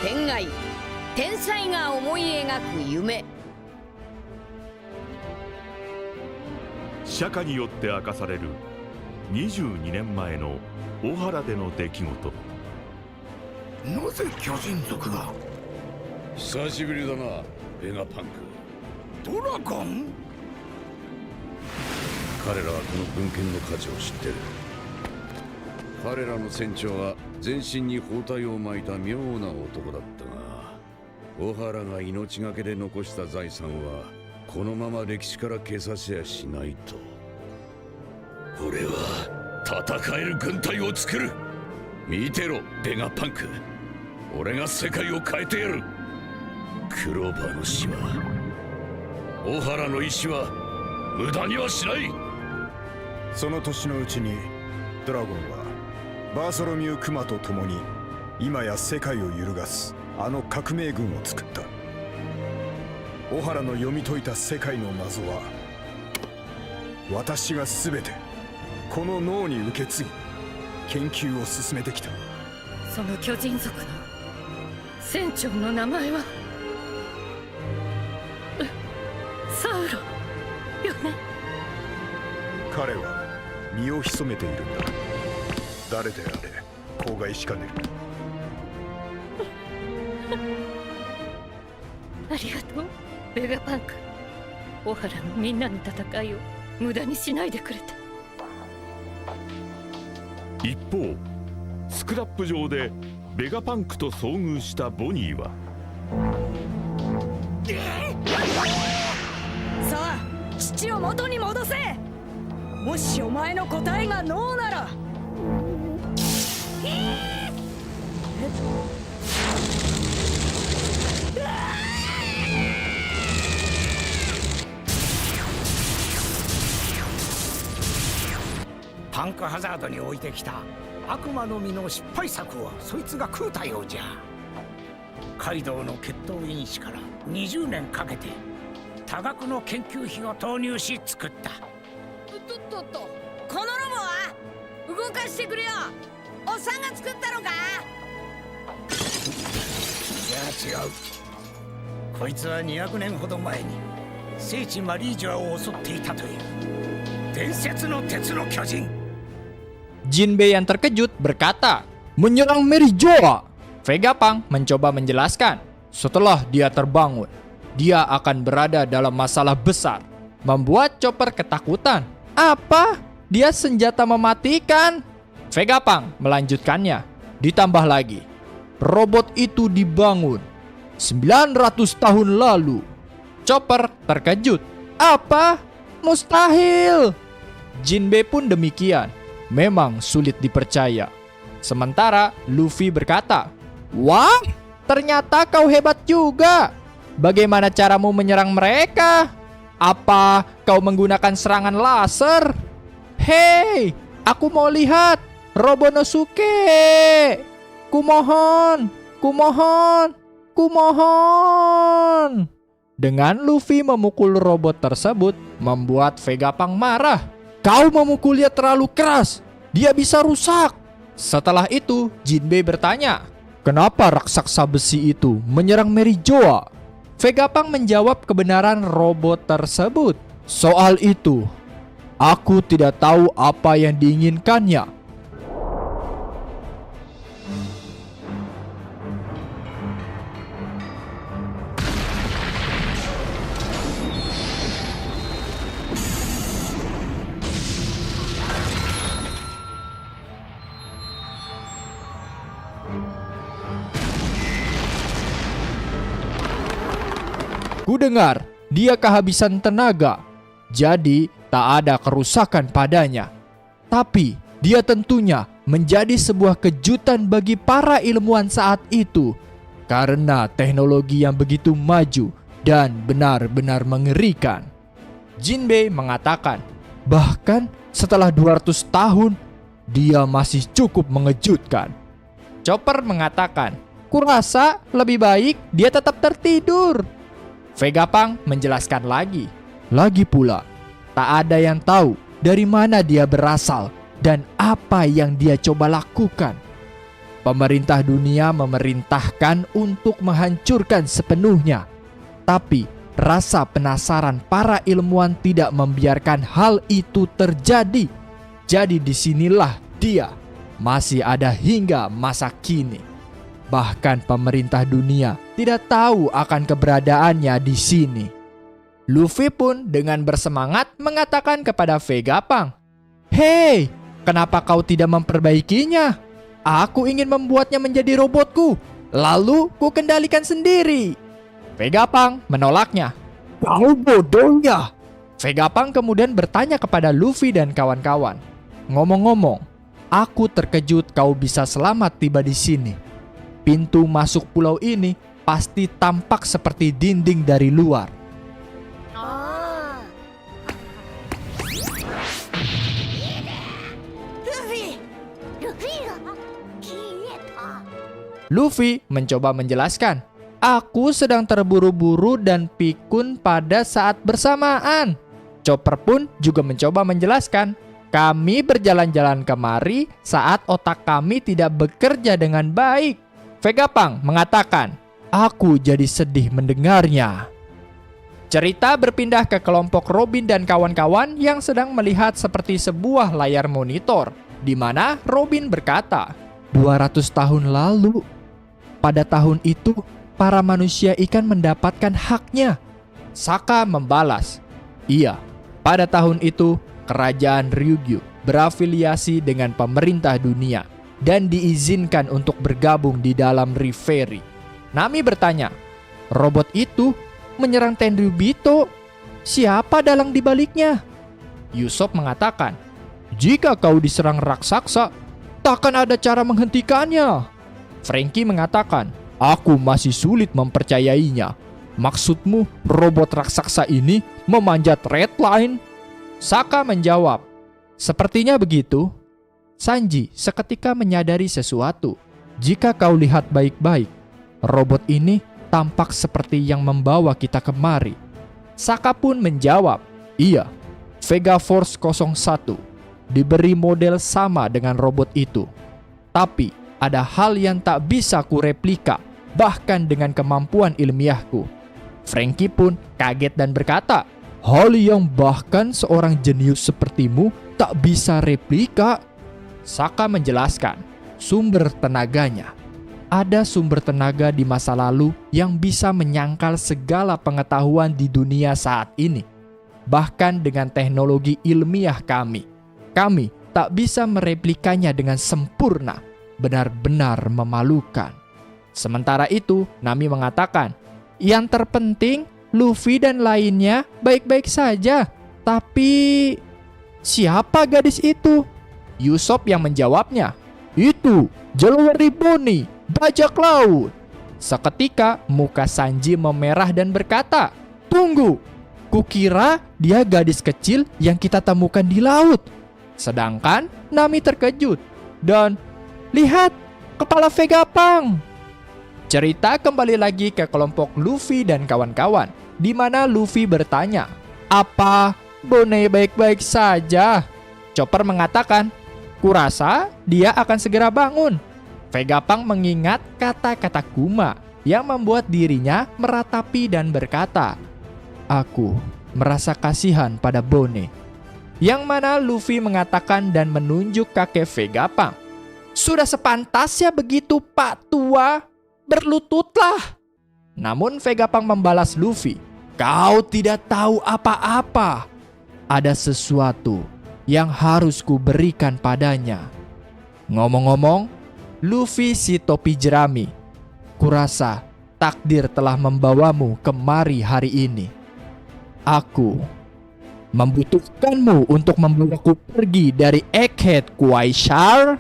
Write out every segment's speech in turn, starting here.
天外天才が思い描く夢。釈迦によって明かされる22年前の小原での出来事。なぜ巨人族が？久しぶりだな、ベガパンク。ドラゴン？彼らはこの文献の価値を知ってる。彼らの船長は全身に包帯を巻いた妙な男だったが、小原が命がけで残した財産はこのまま歴史から消させやしないと。俺は戦える軍隊を作る。見てろベガパンク、俺が世界を変えてやる。クローバーの死は、小原の意志は無駄にはしない。その年のうちにドラゴンはバーソロミュー・クマと共に今や世界を揺るがすあの革命軍を作った。小原の読み解いた世界の謎は私が全てこの脳に受け継ぎ研究を進めてきた。その巨人族の船長の名前はサウロよね。彼は身を潜めているんだ。誰であれ口外しかねる。ありがとうベガパンク。小原のみんなの戦いを無駄にしないでくれた。一方、スクラップ上でベガパンクと遭遇したボニーは、さあ父を元に戻せ。もしお前の答えがノーなら。パンクハザードに置いてきた悪魔の実の失敗作をそいつが食うたようじゃ。カイドウの決闘因子から20年かけて多額の研究費を投入し作った。とこのロボは動かしてくれよ。おっさんが作ったのか？いや違う。こいつは200年ほど前に聖地マリージュアを襲っていたという伝説の鉄の巨人。Jinbei yang terkejut berkata, "Menyerang Merijoa." Vegapunk mencoba menjelaskan, setelah dia terbangun, dia akan berada dalam masalah besar. Membuat Chopper ketakutan. Apa? Dia senjata mematikan? Vegapunk melanjutkannya. Ditambah lagi, robot itu dibangun 900 tahun lalu. Chopper terkejut. Apa? Mustahil. Jinbei pun demikian. Memang sulit dipercaya. Sementara Luffy berkata, "Wah, ternyata kau hebat juga. Bagaimana caramu menyerang mereka? Apa kau menggunakan serangan laser? Hei, aku mau lihat Robonosuke. Kumohon, kumohon, kumohon." Dengan Luffy memukul robot tersebut membuat Vegapunk marah. "Kau memukulnya terlalu keras. Dia bisa rusak." Setelah itu, Jinbei bertanya, "Kenapa raksasa besi itu menyerang Merijoa?" Vegapunk menjawab kebenaran robot tersebut. "Soal itu, aku tidak tahu apa yang diinginkannya." Kudengar dia kehabisan tenaga, jadi tak ada kerusakan padanya. Tapi dia tentunya menjadi sebuah kejutan bagi para ilmuwan saat itu karena teknologi yang begitu maju dan benar-benar mengerikan. Jinbei mengatakan, bahkan setelah 200 tahun, dia masih cukup mengejutkan. Chopper mengatakan, "Kurasa lebih baik dia tetap tertidur." Vegapunk menjelaskan lagi. Lagi pula, tak ada yang tahu dari mana dia berasal dan apa yang dia coba lakukan. Pemerintah dunia memerintahkan untuk menghancurkan sepenuhnya. Tapi rasa penasaran para ilmuwan tidak membiarkan hal itu terjadi. Jadi disinilah dia masih ada hingga masa kini. Bahkan pemerintah dunia tidak tahu akan keberadaannya di sini. Luffy pun dengan bersemangat mengatakan kepada Vegapunk, "Hei, kenapa kau tidak memperbaikinya? Aku ingin membuatnya menjadi robotku, lalu ku kendalikan sendiri." Vegapunk menolaknya. "Kau bodohnya." Vegapunk kemudian bertanya kepada Luffy dan kawan-kawan, "Ngomong-ngomong, aku terkejut kau bisa selamat tiba di sini. Pintu masuk pulau ini pasti tampak seperti dinding dari luar." Luffy mencoba menjelaskan, "Aku sedang terburu-buru dan pikun pada saat bersamaan." Chopper pun juga mencoba menjelaskan, "Kami berjalan-jalan kemari saat otak kami tidak bekerja dengan baik." Vegapunk mengatakan, "Aku jadi sedih mendengarnya." Cerita berpindah ke kelompok Robin dan kawan-kawan yang sedang melihat seperti sebuah layar monitor, di mana Robin berkata, 200 tahun lalu, pada tahun itu, para manusia ikan mendapatkan haknya." Saka membalas, "Iya, pada tahun itu, kerajaan Ryukyu berafiliasi dengan pemerintah dunia dan diizinkan untuk bergabung di dalam Reverie." Nami bertanya, "Robot itu menyerang Tenryubito. Siapa dalang di baliknya?" Usopp mengatakan, "Jika kau diserang raksasa, takkan ada cara menghentikannya." Franky mengatakan, "Aku masih sulit mempercayainya. Maksudmu robot raksasa ini memanjat red line?" Saka menjawab, "Sepertinya begitu." Sanji seketika menyadari sesuatu. Jika kau lihat baik-baik, robot ini tampak seperti yang membawa kita kemari. Saka pun menjawab, "Iya, Vega Force 01 diberi model sama dengan robot itu. Tapi ada hal yang tak bisa kureplika, bahkan dengan kemampuan ilmiahku." Franky pun kaget dan berkata, "Hal yang bahkan seorang jenius sepertimu tak bisa replika?" Saka menjelaskan, sumber tenaganya. Ada sumber tenaga di masa lalu yang bisa menyangkal segala pengetahuan di dunia saat ini. Bahkan dengan teknologi ilmiah kami tak bisa mereplikanya dengan sempurna. Benar-benar memalukan. Sementara itu, Nami mengatakan, "Yang terpenting, Luffy dan lainnya baik-baik saja. Tapi, siapa gadis itu?" Usopp yang menjawabnya, "Itu, Jelwari Bonnie, bajak laut." Seketika, muka Sanji memerah dan berkata, "Tunggu, kukira dia gadis kecil yang kita temukan di laut." Sedangkan Nami terkejut dan, "Lihat, kepala Vegapunk." Cerita kembali lagi ke kelompok Luffy dan kawan-kawan, di mana Luffy bertanya, "Apa Bonnie baik-baik saja?" Chopper mengatakan, "Kurasa dia akan segera bangun." Vegapunk mengingat kata-kata Kuma yang membuat dirinya meratapi dan berkata, "Aku merasa kasihan pada Bonnie." Yang mana Luffy mengatakan dan menunjuk kakek Vegapunk, "Sudah sepantasnya begitu, Pak Tua. Berlututlah." Namun Vegapunk membalas Luffy, "Kau tidak tahu apa-apa. Ada sesuatu yang harus kuberikan padanya." Ngomong-ngomong, Luffy si topi jerami, kurasa takdir telah membawamu kemari hari ini. Aku membutuhkanmu untuk membawaku pergi dari Egghead Quaishar.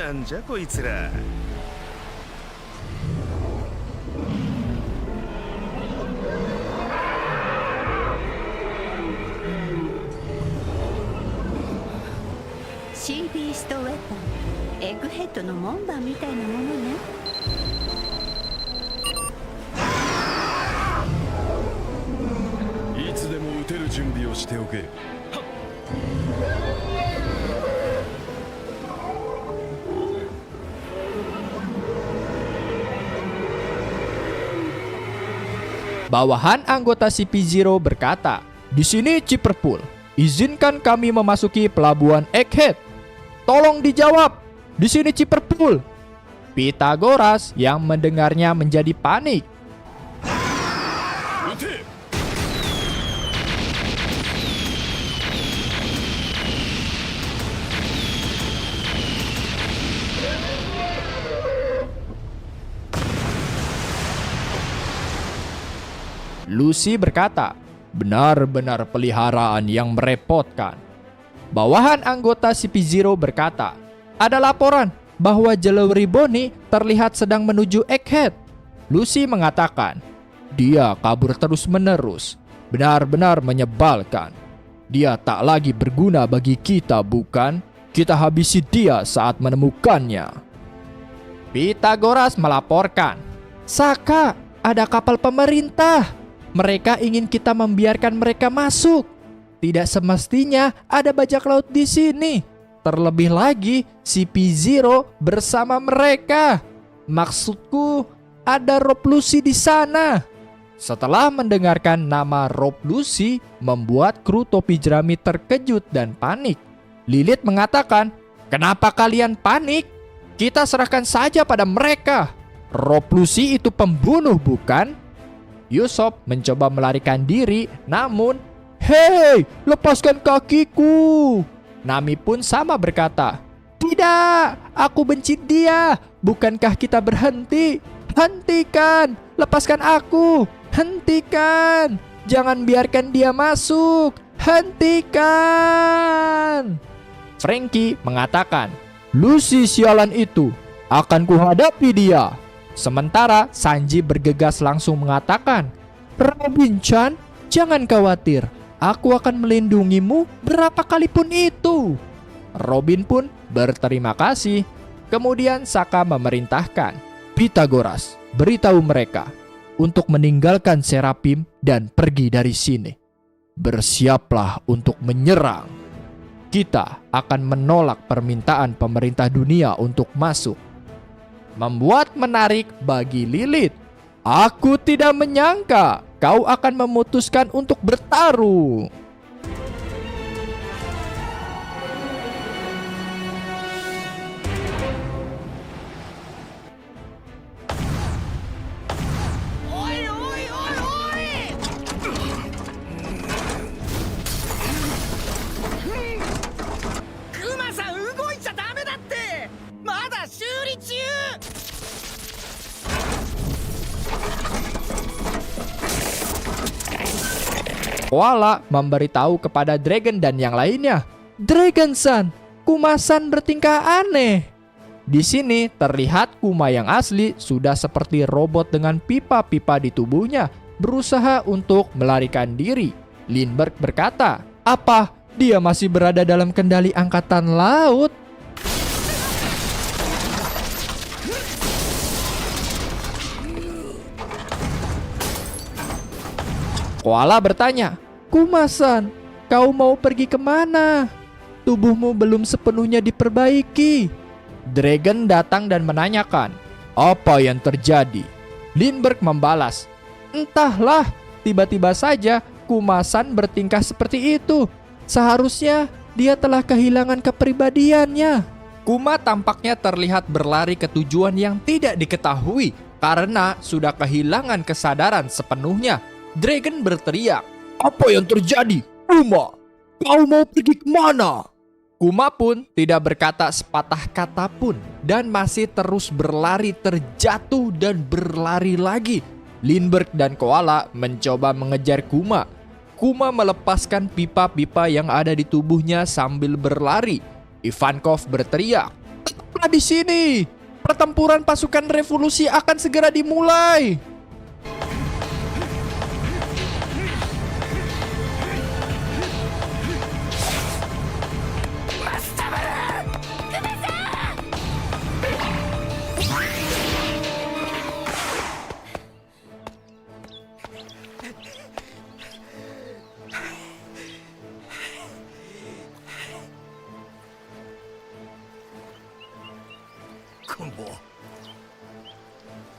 なんじゃこいつら。シービーストウェポン、エッグヘッドの門番みたいなものね。いつでも撃てる準備をしておけ。Bawahan anggota CP0 berkata, "Di sini Chipperpool. Izinkan kami memasuki pelabuhan Egghead." "Tolong dijawab. Di sini Chipperpool." Pythagoras yang mendengarnya menjadi panik. Lucy berkata, "Benar-benar peliharaan yang merepotkan." Bawahan anggota CP0 berkata, "Ada laporan bahwa Jellery Bonnie terlihat sedang menuju Egghead." Lucy mengatakan, "Dia kabur terus-menerus. Benar-benar menyebalkan. Dia tak lagi berguna bagi kita, bukan? Kita habisi dia saat menemukannya." Pythagoras melaporkan, "Saka, ada kapal pemerintah. Mereka ingin kita membiarkan mereka masuk. Tidak semestinya ada bajak laut di sini. Terlebih lagi CP0 bersama mereka. Maksudku, ada Rob Lucy di sana." Setelah mendengarkan nama Rob Lucy, membuat kru topi jerami terkejut dan panik. Lilith mengatakan, "Kenapa kalian panik? Kita serahkan saja pada mereka. Rob Lucy itu pembunuh, bukan?" Yusop mencoba melarikan diri, namun, "Hei, lepaskan kakiku!" Nami pun sama berkata, "Tidak, aku benci dia. Bukankah kita berhenti? Hentikan, lepaskan aku. Hentikan, jangan biarkan dia masuk. Hentikan." Frankie mengatakan, "Lucy sialan itu, akan kuhadapi dia." Sementara Sanji bergegas langsung mengatakan, "Robin-chan, jangan khawatir. Aku akan melindungimu berapa kali pun itu." Robin pun berterima kasih. Kemudian Saka memerintahkan, "Pythagoras, beritahu mereka untuk meninggalkan Serapim dan pergi dari sini. Bersiaplah untuk menyerang. Kita akan menolak permintaan pemerintah dunia untuk masuk." Membuat menarik bagi Lilith. "Aku tidak menyangka kau akan memutuskan untuk bertarung." Oi, oi, oi, oi! クマさん動いちゃダメだって。まだ修理中。Koala memberitahu kepada Dragon dan yang lainnya, "Dragon-san, Kuma-san bertingkah aneh." Di sini terlihat Kuma yang asli sudah seperti robot dengan pipa-pipa di tubuhnya, berusaha untuk melarikan diri. Lindbergh berkata, "Apa dia masih berada dalam kendali angkatan laut?" Koala bertanya, "Kuma-san, kau mau pergi kemana? Tubuhmu belum sepenuhnya diperbaiki." Dragon datang dan menanyakan, "Apa yang terjadi?" Lindbergh membalas, "Entahlah, tiba-tiba saja Kuma-san bertingkah seperti itu. Seharusnya dia telah kehilangan kepribadiannya." Kuma tampaknya terlihat berlari ke tujuan yang tidak diketahui karena sudah kehilangan kesadaran sepenuhnya. Dragon berteriak, "Apa yang terjadi? Kuma, kau mau pergi kemana?" Kuma pun tidak berkata sepatah kata pun dan masih terus berlari, terjatuh dan berlari lagi. Lindbergh dan Koala mencoba mengejar Kuma. Kuma melepaskan pipa-pipa yang ada di tubuhnya sambil berlari. Ivankov berteriak, "Tetaplah di sini! Pertempuran pasukan revolusi akan segera dimulai!"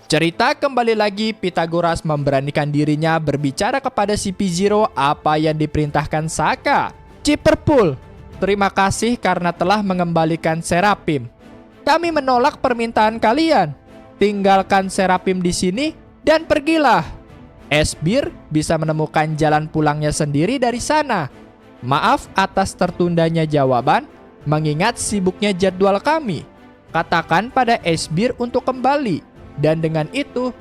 Cerita kembali lagi, Pythagoras memberanikan dirinya berbicara kepada si P0 apa yang diperintahkan Saka. Ciperpul, terima kasih karena telah mengembalikan Serapim. Kami menolak permintaan kalian. Tinggalkan Serapim di sini dan pergilah. Esbir bisa menemukan jalan pulangnya sendiri dari sana. Maaf atas tertundanya jawaban, mengingat sibuknya jadwal kami. Katakan pada Esbir untuk kembali. Dan dengan itu,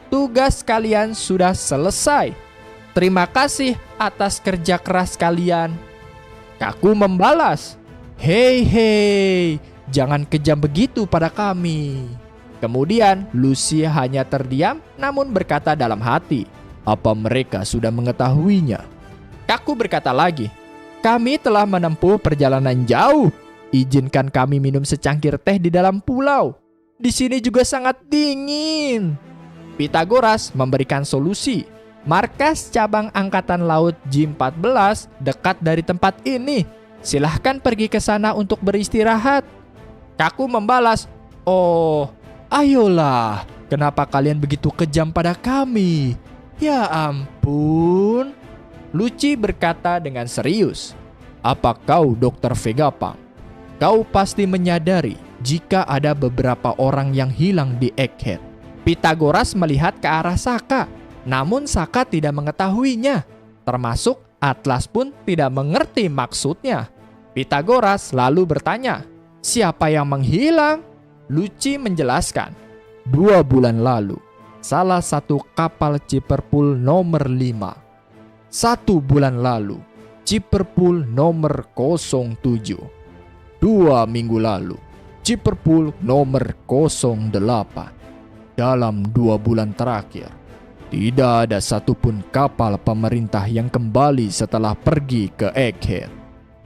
tugas kalian sudah selesai. Terima kasih atas kerja keras kalian. Kaku membalas, hei, jangan kejam begitu pada kami. Kemudian Lucy hanya terdiam namun berkata dalam hati, apa mereka sudah mengetahuinya? Kaku berkata lagi, kami telah menempuh perjalanan jauh. Izinkan kami minum secangkir teh di dalam pulau. Di sini juga sangat dingin. Pythagoras memberikan solusi. Markas cabang Angkatan Laut J14 dekat dari tempat ini. Silahkan pergi ke sana untuk beristirahat. Kaku membalas, oh, ayolah. Kenapa kalian begitu kejam pada kami? Ya ampun. Lucy berkata dengan serius. Apa kau Dr. Vegapunk? Kau pasti menyadari jika ada beberapa orang yang hilang di Egghead. Pythagoras melihat ke arah Saka, namun Saka tidak mengetahuinya. Termasuk Atlas pun tidak mengerti maksudnya. Pythagoras lalu bertanya, siapa yang menghilang? Lucy menjelaskan, 2 bulan lalu, salah satu kapal Ciperpul nomor 5. 1 bulan lalu, Ciperpul nomor 07. 2 minggu lalu, Ciperpul nomor 08. Dalam 2 bulan terakhir, tidak ada satupun kapal pemerintah yang kembali setelah pergi ke Egghead.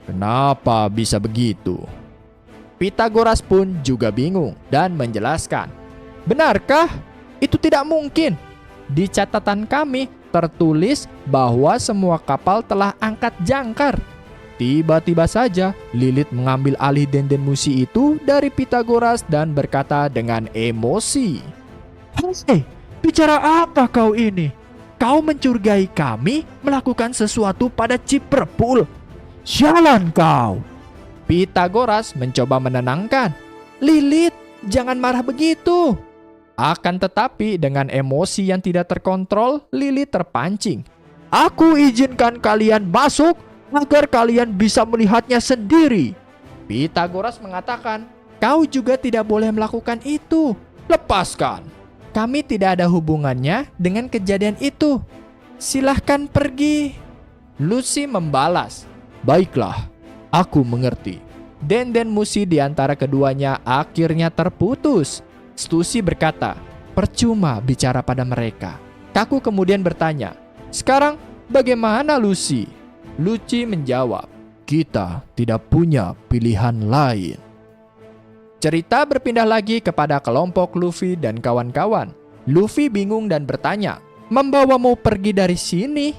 Kenapa bisa begitu? Pythagoras pun juga bingung dan menjelaskan. Benarkah? Itu tidak mungkin. Di catatan kami tertulis bahwa semua kapal telah angkat jangkar. Tiba-tiba saja Lilith mengambil alih denden musi itu dari Pythagoras dan berkata dengan emosi, hei, bicara apa kau ini? Kau mencurigai kami melakukan sesuatu pada Ciperpul. Sialan kau. Pythagoras mencoba menenangkan. Lilith, jangan marah begitu. Akan tetapi dengan emosi yang tidak terkontrol, Lilith terpancing. Aku izinkan kalian masuk agar kalian bisa melihatnya sendiri. Pythagoras mengatakan, kau juga tidak boleh melakukan itu. Lepaskan. Kami tidak ada hubungannya dengan kejadian itu. Silahkan pergi. Lucy membalas, baiklah, aku mengerti. Denden musi di antara keduanya akhirnya terputus. Stussy berkata, percuma bicara pada mereka. Kaku kemudian bertanya, sekarang bagaimana Lucy? Lucy menjawab, kita tidak punya pilihan lain. Cerita berpindah lagi kepada kelompok Luffy dan kawan-kawan. Luffy bingung dan bertanya, membawamu pergi dari sini?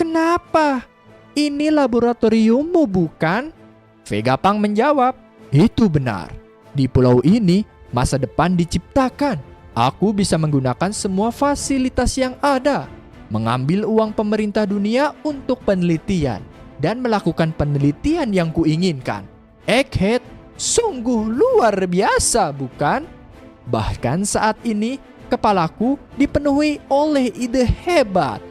Kenapa? Ini laboratoriummu bukan? Vegapunk menjawab, itu benar. Di pulau ini, masa depan diciptakan. Aku bisa menggunakan semua fasilitas yang ada. Mengambil uang pemerintah dunia untuk penelitian dan melakukan penelitian yang kuinginkan. Egghead sungguh luar biasa, bukan? Bahkan saat ini kepalaku dipenuhi oleh ide hebat.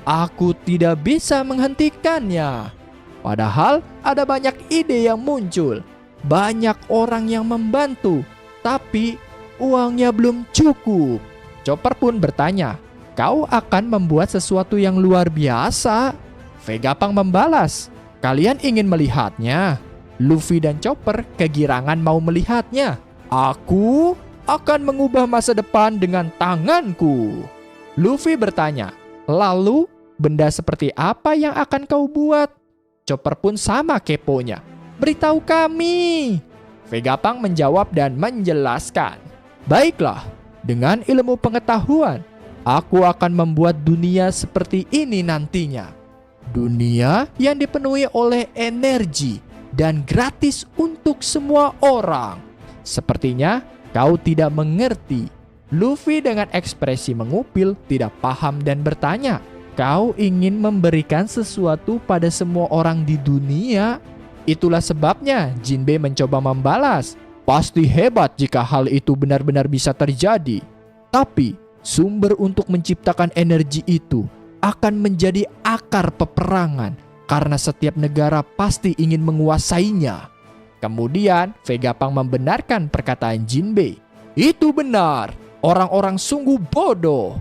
Aku tidak bisa menghentikannya. Padahal ada banyak ide yang muncul, banyak orang yang membantu, tapi uangnya belum cukup. Chopper pun bertanya, kau akan membuat sesuatu yang luar biasa? Vegapunk membalas, kalian ingin melihatnya? Luffy dan Chopper kegirangan mau melihatnya. Aku akan mengubah masa depan dengan tanganku. Luffy bertanya, lalu benda seperti apa yang akan kau buat? Chopper pun sama keponya. Beritahu kami. Vegapunk menjawab dan menjelaskan. Baiklah, dengan ilmu pengetahuan, aku akan membuat dunia seperti ini nantinya. Dunia yang dipenuhi oleh energi dan gratis untuk semua orang. Sepertinya Kau tidak mengerti. Luffy dengan ekspresi mengupil tidak paham dan bertanya, kau ingin memberikan sesuatu pada semua orang di dunia? Itulah sebabnya Jinbei mencoba membalas. Pasti hebat jika hal itu benar-benar bisa terjadi. Tapi sumber untuk menciptakan energi itu akan menjadi akar peperangan karena setiap negara pasti ingin menguasainya. Kemudian Vegapunk membenarkan perkataan Jinbei. Itu benar, orang-orang sungguh bodoh.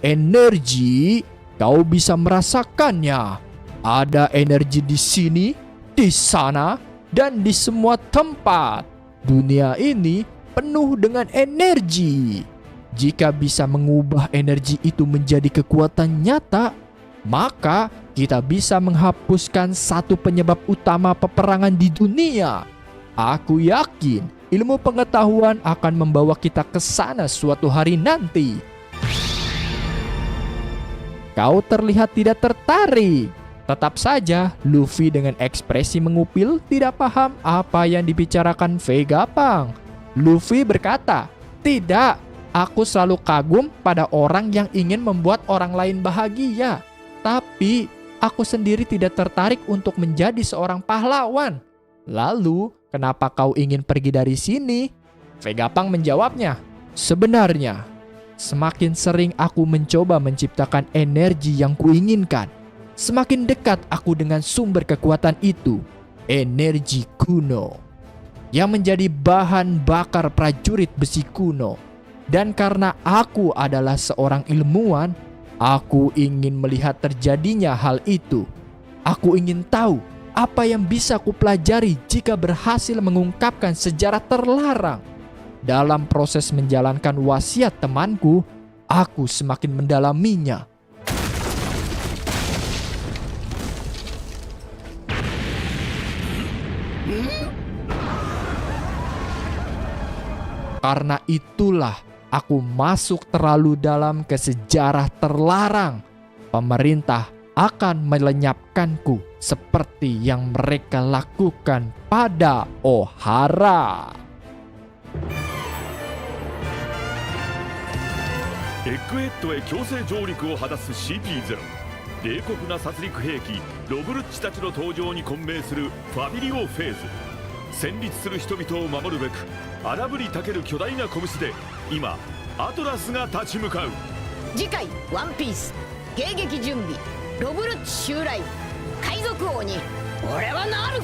Energi, kau bisa merasakannya. Ada energi di sini, di sana, dan di semua tempat. Dunia ini penuh dengan energi. Jika bisa mengubah energi itu menjadi kekuatan nyata, maka kita bisa menghapuskan satu penyebab utama peperangan di dunia. Aku yakin ilmu pengetahuan akan membawa kita ke sana suatu hari nanti. Kau terlihat tidak tertarik. Tetap saja, Luffy dengan ekspresi mengupil tidak paham apa yang dibicarakan Vegapunk. Luffy berkata, "Tidak, aku selalu kagum pada orang yang ingin membuat orang lain bahagia. Tapi, aku sendiri tidak tertarik untuk menjadi seorang pahlawan." Lalu, kenapa kau ingin pergi dari sini? Vegapunk menjawabnya, sebenarnya, semakin sering aku mencoba menciptakan energi yang kuinginkan, semakin dekat aku dengan sumber kekuatan itu, energi kuno, yang menjadi bahan bakar prajurit besi kuno. Dan karena aku adalah seorang ilmuwan, aku ingin melihat terjadinya hal itu. Aku ingin tahu apa yang bisa kupelajari jika berhasil mengungkapkan sejarah terlarang. Dalam proses menjalankan wasiat temanku, aku semakin mendalaminya. Karena itulah aku masuk terlalu dalam ke sejarah terlarang. Pemerintah akan melenyapkanku seperti yang mereka lakukan pada Ohara. エッグヘッドへ強制上陸を果たす CP0。 冷酷な殺戮兵器ロブルッチたちの登場に混迷するファビリオフェーズ。戦慄する人々を守るべく荒ぶりたける巨大な拳で今アトラスが立ち向かう。次回ワンピース迎撃準備ロブルッチ襲来海賊王に俺はなる。